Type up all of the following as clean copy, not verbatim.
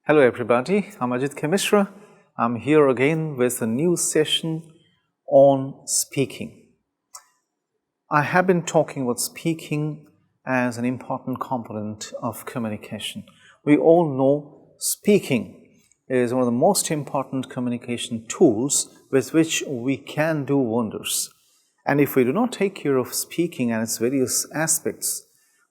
Hello everybody, I'm Ajit K. Mishra. I'm here again with a new session on speaking. I have been talking about speaking as an important component of communication. We all know speaking is one of the most important communication tools with which we can do wonders. And if we do not take care of speaking and its various aspects,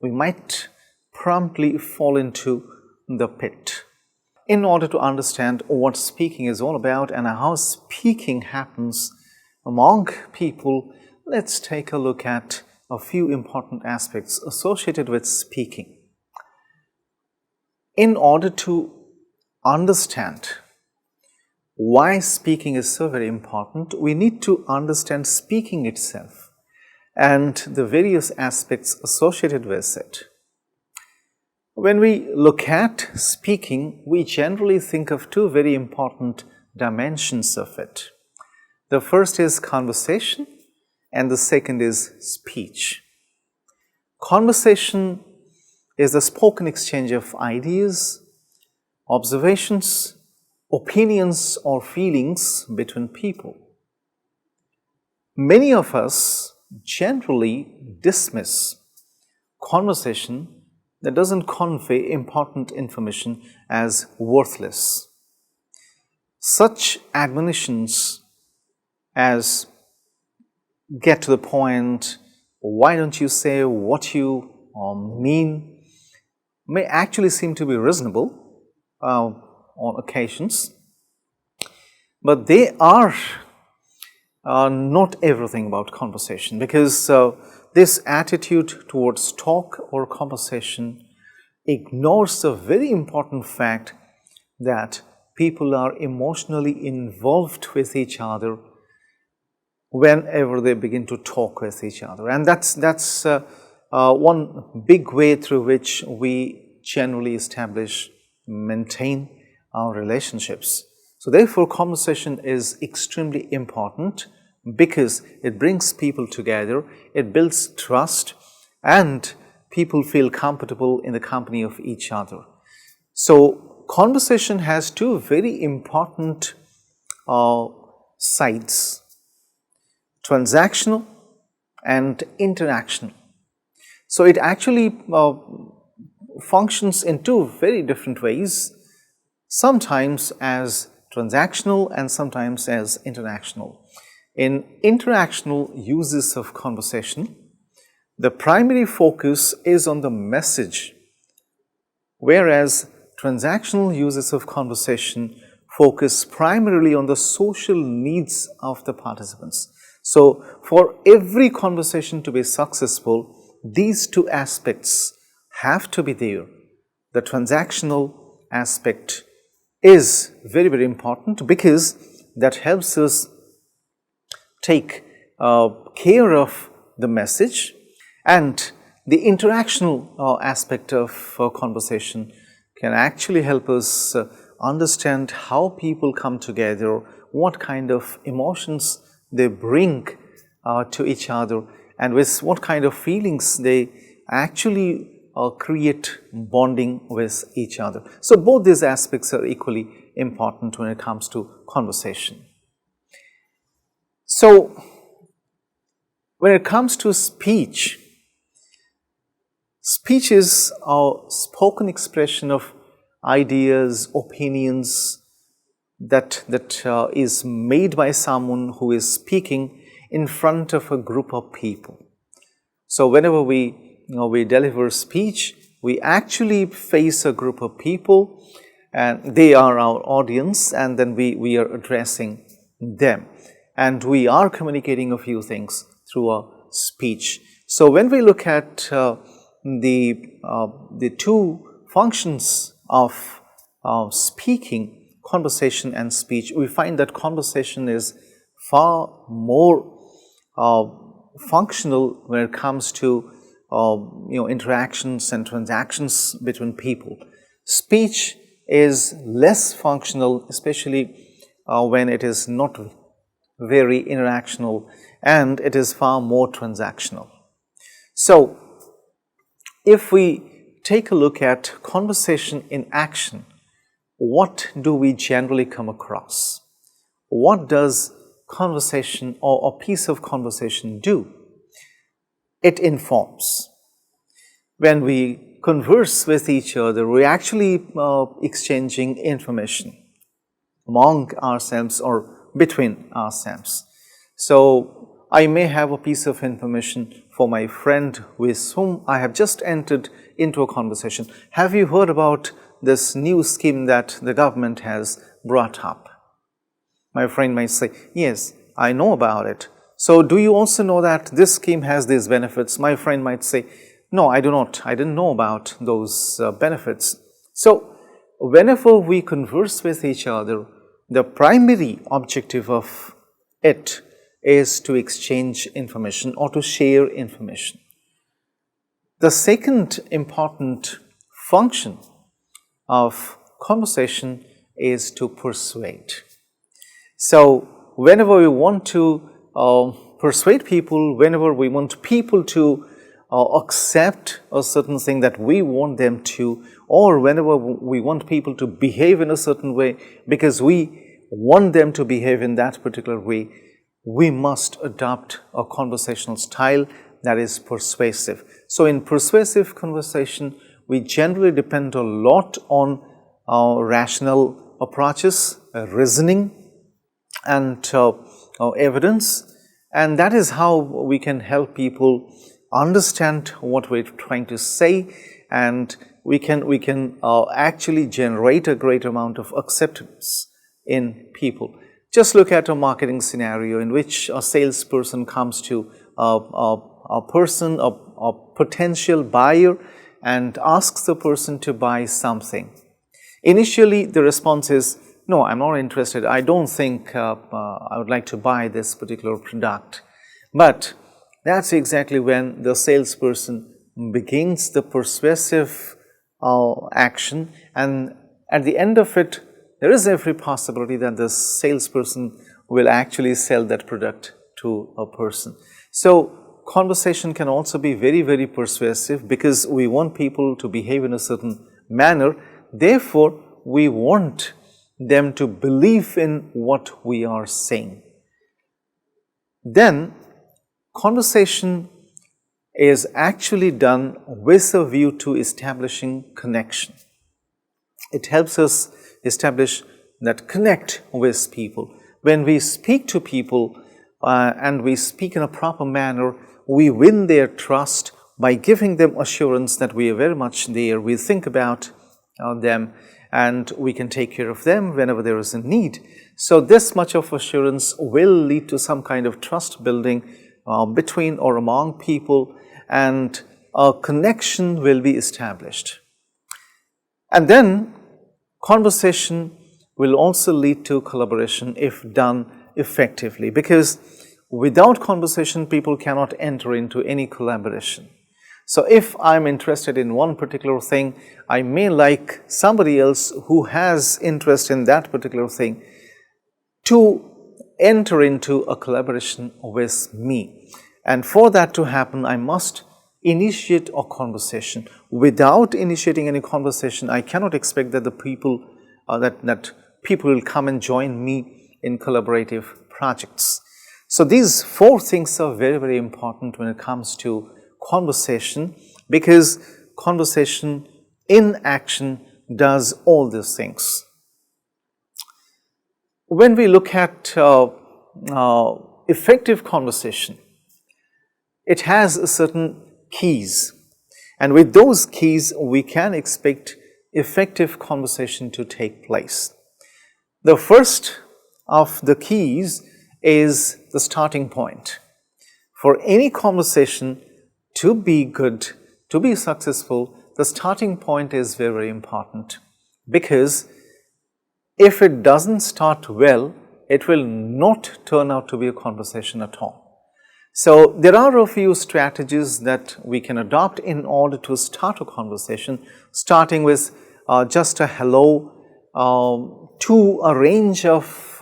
we might promptly fall into the pit. In order to understand what speaking is all about and how speaking happens among people, let's take a look at a few important aspects associated with speaking. In order to understand why speaking is so very important, we need to understand speaking itself and the various aspects associated with it. When we look at speaking, we generally think of two very important dimensions of it. The first is conversation and the second is speech. Conversation is the spoken exchange of ideas, observations, opinions or feelings between people. Many of us generally dismiss conversation that doesn't convey important information as worthless. Such admonitions as get to the point, why don't you say what you mean, may actually seem to be reasonable on occasions, but they are not everything about conversation, because this attitude towards talk or conversation ignores the very important fact that people are emotionally involved with each other whenever they begin to talk with each other. And that's one big way through which we generally establish, maintain our relationships. So therefore, conversation is extremely important because it brings people together, it builds trust, and people feel comfortable in the company of each other. So conversation has two very important sides: transactional and interactional. So it actually functions in two very different ways, sometimes as transactional and sometimes as interactional. In interactional uses of conversation, the primary focus is on the message, whereas transactional uses of conversation focus primarily on the social needs of the participants. So, for every conversation to be successful, these two aspects have to be there. The transactional aspect is very, very important because that helps us take care of the message, and the interactional aspect of conversation can actually help us understand how people come together, what kind of emotions they bring to each other, and with what kind of feelings they actually create bonding with each other. So both these aspects are equally important when it comes to conversation. So when it comes to speech, speech is a spoken expression of ideas, opinions that is made by someone who is speaking in front of a group of people. So whenever we deliver speech, we actually face a group of people, and they are our audience, and then we are addressing them, and we are communicating a few things through a speech. So when we look at the two functions of speaking, conversation and speech, we find that conversation is far more functional when it comes to interactions and transactions between people. Speech is less functional, especially when it is not very interactional, and it is far more transactional. So if we take a look at conversation in action, what do we generally come across? What does conversation or a piece of conversation do? It informs. When we converse with each other, we're actually exchanging information among ourselves or between ourselves. So I may have a piece of information for my friend with whom I have just entered into a conversation. Have you heard about this new scheme that the government has brought up? My friend might say, yes, I know about it. So do you also know that this scheme has these benefits? My friend might say, no, I do not. I didn't know about those benefits. So whenever we converse with each other, the primary objective of it is to exchange information or to share information. The second important function of conversation is to persuade. So whenever we want to persuade people, whenever we want people to accept a certain thing that we want them to, or whenever we want people to behave in a certain way because we want them to behave in that particular way, we must adopt a conversational style that is persuasive. So in persuasive conversation, we generally depend a lot on rational approaches, reasoning, and evidence, and that is how we can help people understand what we're trying to say, and we can actually generate a great amount of acceptance in people. Just look at a marketing scenario in which a salesperson comes to a potential buyer and asks the person to buy something. Initially, the response is, no, I'm not interested. I don't think I would like to buy this particular product. But that's exactly when the salesperson begins the persuasive action, and at the end of it, there is every possibility that the salesperson will actually sell that product to a person. So conversation can also be very, very persuasive because we want people to behave in a certain manner. Therefore, we want them to believe in what we are saying. Then, conversation is actually done with a view to establishing connection. It helps us establish that connect with people. When we speak to people and we speak in a proper manner, we win their trust by giving them assurance that we are very much there. We think about them and we can take care of them whenever there is a need. So this much of assurance will lead to some kind of trust building between or among people, and a connection will be established. And then conversation will also lead to collaboration if done effectively, because without conversation people cannot enter into any collaboration. So if I'm interested in one particular thing, I may like somebody else who has interest in that particular thing to enter into a collaboration with me. And for that to happen, I must initiate a conversation. Without initiating any conversation, I cannot expect that the people that people will come and join me in collaborative projects. So these four things are very, very important when it comes to conversation, because conversation in action does all these things. When we look at effective conversation, it has certain keys, and with those keys we can expect effective conversation to take place. The first of the keys is the starting point. For any conversation to be good, to be successful, the starting point is very, very important, because if it doesn't start well, it will not turn out to be a conversation at all. So there are a few strategies that we can adopt in order to start a conversation, starting with just a hello to a range of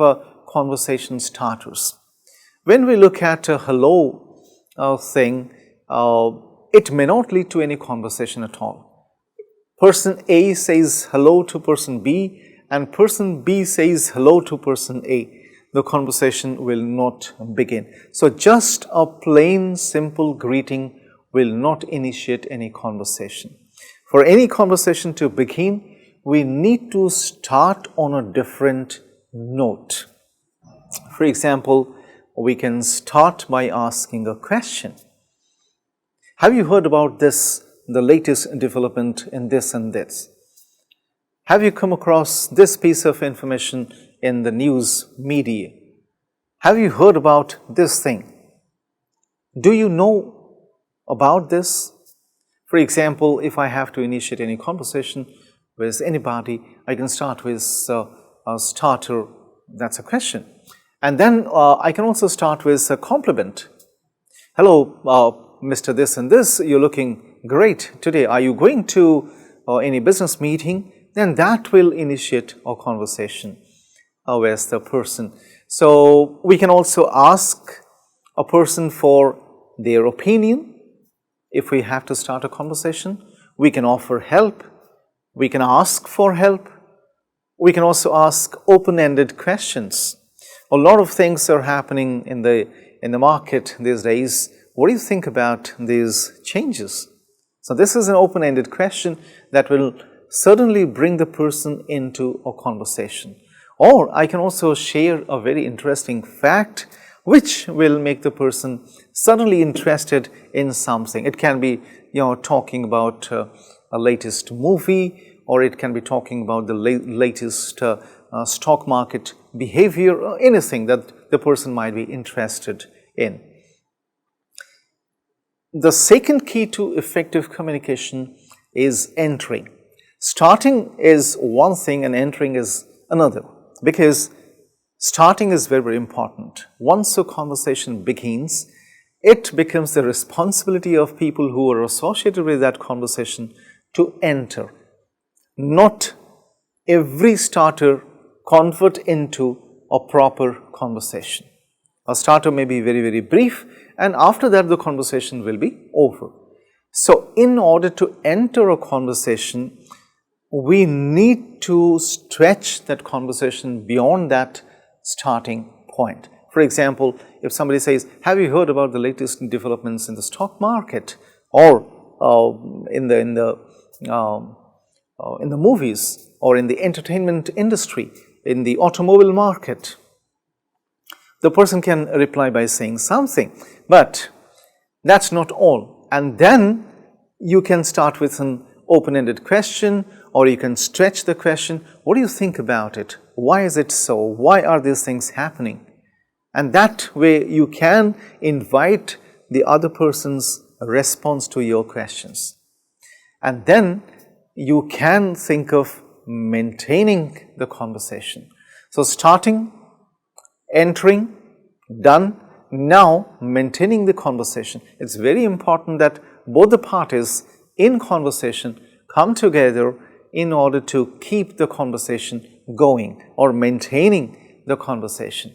conversation starters. When we look at a hello thing, it may not lead to any conversation at all. Person A says hello to person B, and person B says hello to person A, the conversation will not begin. So just a plain simple greeting will not initiate any conversation. For any conversation to begin, we need to start on a different note. For example, we can start by asking a question. Have you heard about this, the latest development in this and this? Have you come across this piece of information in the news media? Have you heard about this thing? Do you know about this? For example, if I have to initiate any conversation with anybody, I can start with a starter, that's a question. And then I can also start with a compliment. Hello, Mr. This and this, you're looking great today. Are you going to any business meeting? Then that will initiate a conversation with the person. So we can also ask a person for their opinion. If we have to start a conversation, we can offer help. We can ask for help. We can also ask open-ended questions. A lot of things are happening in the market these days. What do you think about these changes? So this is an open-ended question that will certainly bring the person into a conversation. Or I can also share a very interesting fact which will make the person suddenly interested in something. It can be, talking about a latest movie, or it can be talking about the latest stock market behavior, or anything that the person might be interested in. The second key to effective communication is entering. Starting is one thing and entering is another, because starting is very, very important. Once a conversation begins, it becomes the responsibility of people who are associated with that conversation to enter. Not every starter convert into a proper conversation. A starter may be very, very brief, and after that the conversation will be over. So in order to enter a conversation, we need to stretch that conversation beyond that starting point. For example, if somebody says, have you heard about the latest developments in the stock market, or in the movies, or in the entertainment industry, in the automobile market, the person can reply by saying something, but that's not all. And then you can start with an open-ended question, or you can stretch the question. What do you think about it? Why is it so? Why are these things happening? And that way you can invite the other person's response to your questions. And then you can think of maintaining the conversation. So starting, entering, done. Now maintaining the conversation. It's very important that both the parties in conversation come together in order to keep the conversation going or maintaining the conversation.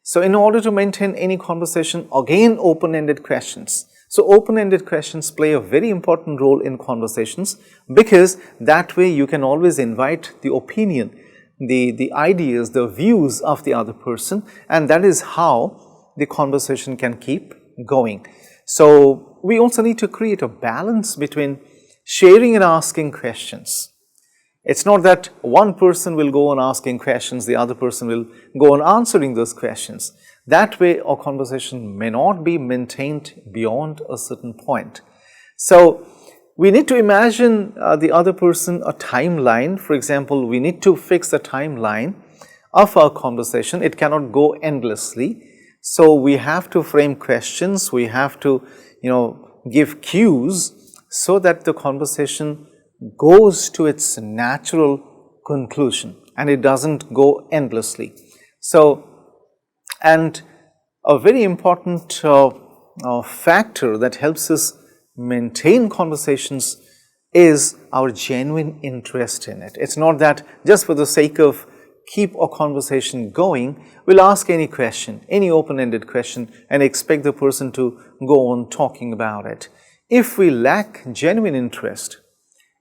So in order to maintain any conversation, again open-ended questions. So open-ended questions play a very important role in conversations, because that way you can always invite the opinion, the ideas, the views of the other person, and that is how the conversation can keep going. So we also need to create a balance between sharing and asking questions. It's not that one person will go on asking questions, the other person will go on answering those questions. That way our conversation may not be maintained beyond a certain point. So we need to imagine the other person a timeline. For example, we need to fix a timeline of our conversation. It cannot go endlessly. So we have to frame questions, we have to, give cues so that the conversation goes to its natural conclusion and it doesn't go endlessly. So, and a very important factor that helps us maintain conversations is our genuine interest in it. It's not that just for the sake of keep a conversation going, we'll ask any question, any open-ended question, and expect the person to go on talking about it. If we lack genuine interest,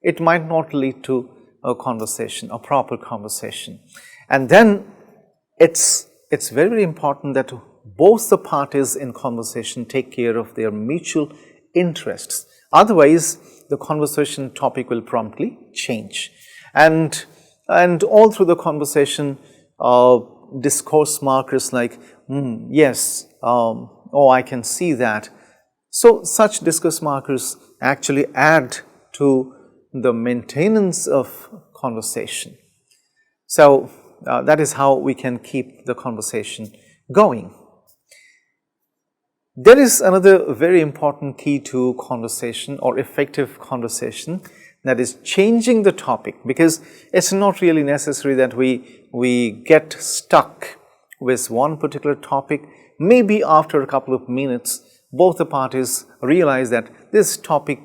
it might not lead to a conversation, a proper conversation. And then it's very, very important that both the parties in conversation take care of their mutual interests. Otherwise, the conversation topic will promptly change. And all through the conversation, discourse markers like, yes, oh, I can see that. So such discourse markers actually add to the maintenance of conversation. So that is how we can keep the conversation going. There is another very important key to conversation or effective conversation, that is changing the topic, because it's not really necessary that we get stuck with one particular topic. Maybe after a couple of minutes, both the parties realize that this topic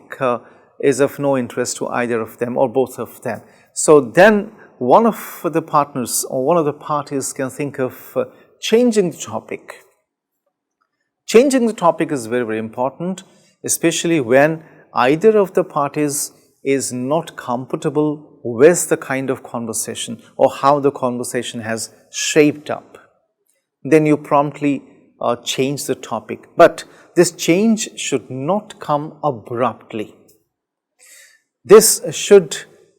is of no interest to either of them or both of them. So then one of the partners or one of the parties can think of changing the topic. Changing the topic is very, very important, especially when either of the parties is not comfortable with the kind of conversation or how the conversation has shaped up. Then you promptly change the topic. But this change should not come abruptly. This should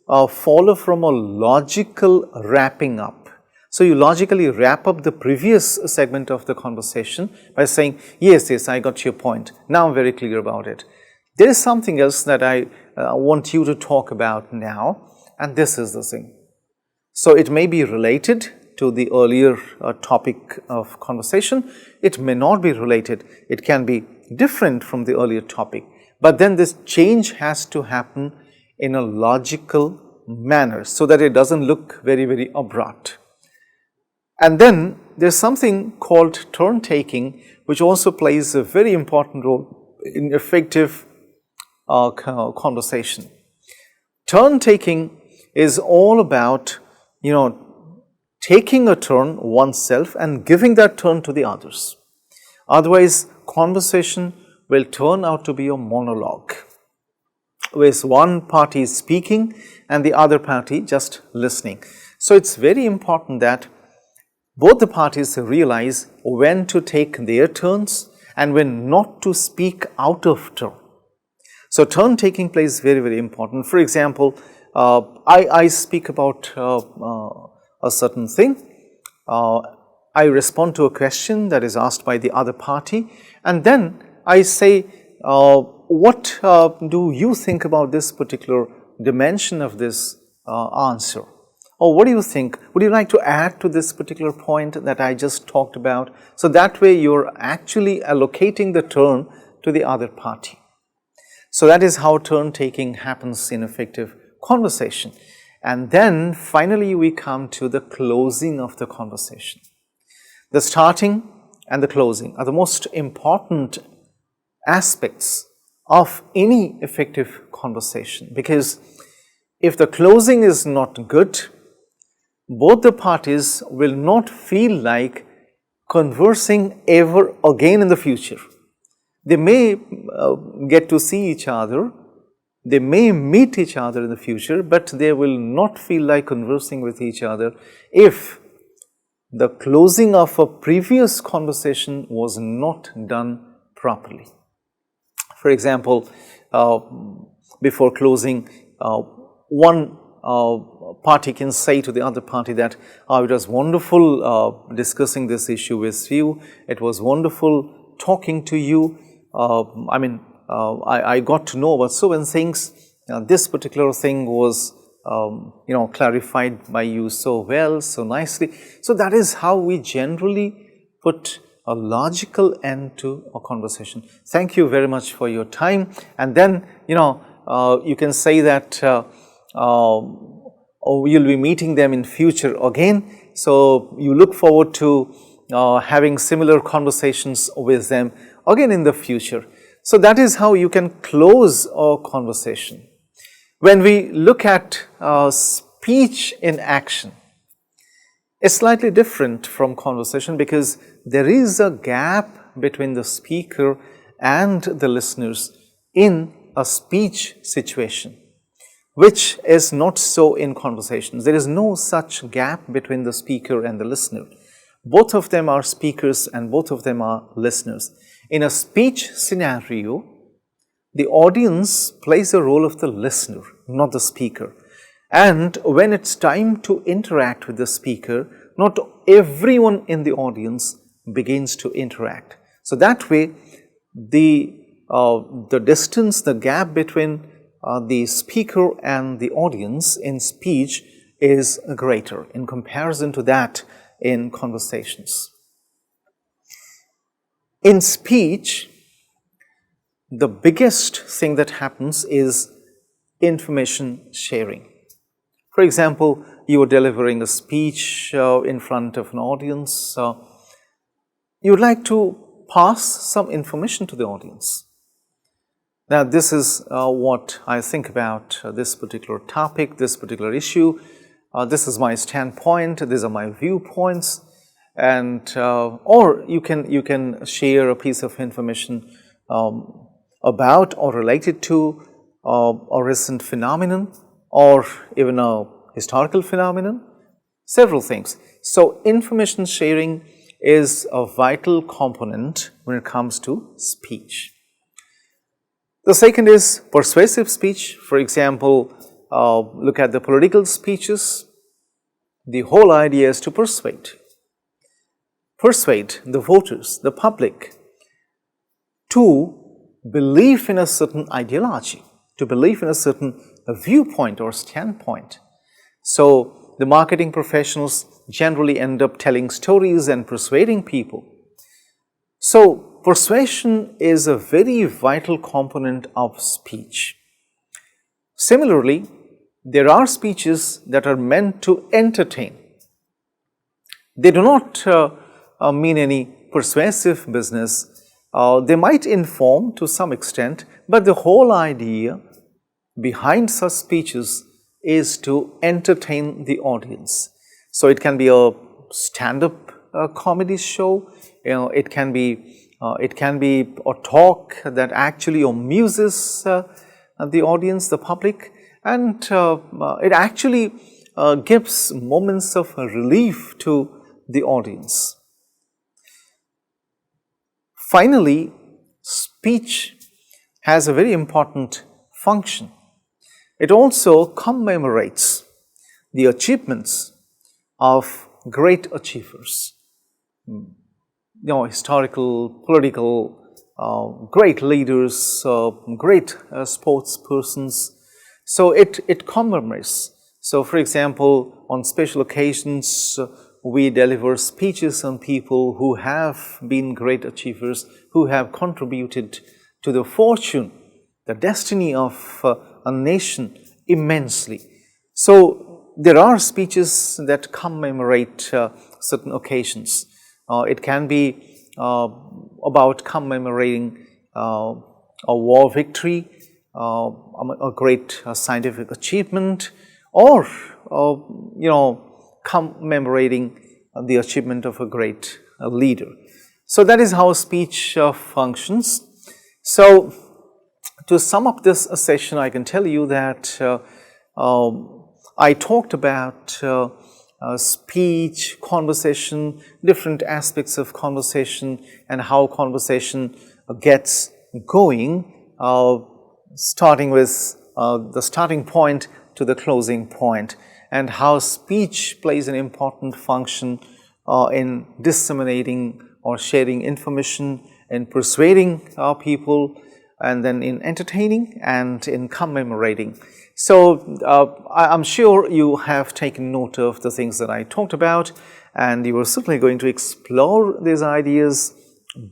follow from a logical wrapping up. So you logically wrap up the previous segment of the conversation by saying, yes, I got your point. Now I'm very clear about it. There is something else that I want you to talk about now, and this is the thing. So it may be related to the earlier topic of conversation. It may not be related. It can be different from the earlier topic. But then this change has to happen in a logical manner so that it doesn't look very, very abrupt. And then there's something called turn taking, which also plays a very important role in effective conversation. Turn taking is all about, taking a turn oneself and giving that turn to the others. Otherwise, conversation will turn out to be a monologue, with one party speaking and the other party just listening. So it's very important that both the parties realize when to take their turns and when not to speak out of turn. So turn taking plays very, very important. For example, I speak about a certain thing. I respond to a question that is asked by the other party, and then I say, what do you think about this particular dimension of this answer? Or what do you think? Would you like to add to this particular point that I just talked about? So that way you're actually allocating the turn to the other party. So that is how turn taking happens in effective conversation. And then finally we come to the closing of the conversation. The starting and the closing are the most important aspects of any effective conversation, because if the closing is not good, both the parties will not feel like conversing ever again in the future. They may get to see each other, they may meet each other in the future, but they will not feel like conversing with each other if the closing of a previous conversation was not done properly. For example, before closing, one party can say to the other party that it was wonderful discussing this issue with you, it was wonderful talking to you, I got to know about so many things, this particular thing was clarified by you so well, so nicely. So that is how we generally put a logical end to a conversation. Thank you very much for your time. And then, you can say that you'll be meeting them in future again. So you look forward to having similar conversations with them again in the future. So that is how you can close a conversation. When we look at speech in action, it's slightly different from conversation because there is a gap between the speaker and the listeners in a speech situation. which is not so in conversations. There is no such gap between the speaker and the listener. Both of them are speakers and both of them are listeners. In a speech scenario, the audience plays the role of the listener, not the speaker. And when it's time to interact with the speaker, not everyone in the audience begins to interact. So that way, the distance, the gap between the speaker and the audience in speech is greater in comparison to that in conversations. In speech, the biggest thing that happens is information sharing. For example, you are delivering a speech in front of an audience. You would like to pass some information to the audience. Now, this is what I think about this particular topic, this particular issue. This is my standpoint, these are my viewpoints, and or you can share a piece of information about or related to a recent phenomenon or even a historical phenomenon, several things. So, information sharing is a vital component when it comes to speech. The second is persuasive speech. For example, look at the political speeches. The whole idea is to persuade the voters, the public, to believe in a certain ideology, to believe in a certain viewpoint or standpoint. So, the marketing professionals generally end up telling stories and persuading people. So, persuasion is a very vital component of speech. Similarly, there are speeches that are meant to entertain. They do not mean any persuasive business. They might inform to some extent, but the whole idea behind such speeches is to entertain the audience. So, it can be a stand-up comedy show, it can be a talk that actually amuses the audience, the public, and it actually gives moments of relief to the audience. Finally, speech has a very important function. It also commemorates the achievements of great achievers. Historical, political, great leaders, great sports persons. So, it commemorates. So, for example, on special occasions, we deliver speeches on people who have been great achievers, who have contributed to the fortune, the destiny of a nation immensely. So, there are speeches that commemorate certain occasions. It can be about commemorating a war victory, a great scientific achievement, or commemorating the achievement of a great leader. So, that is how speech functions. So, to sum up this session, I can tell you that I talked about speech, conversation, different aspects of conversation, and how conversation gets going, starting with the starting point to the closing point, and how speech plays an important function in disseminating or sharing information, in persuading people, and then in entertaining and in commemorating. So, I'm sure you have taken note of the things that I talked about, and you are certainly going to explore these ideas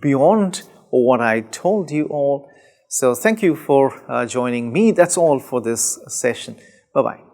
beyond what I told you all. So, thank you for joining me. That's all for this session. Bye-bye.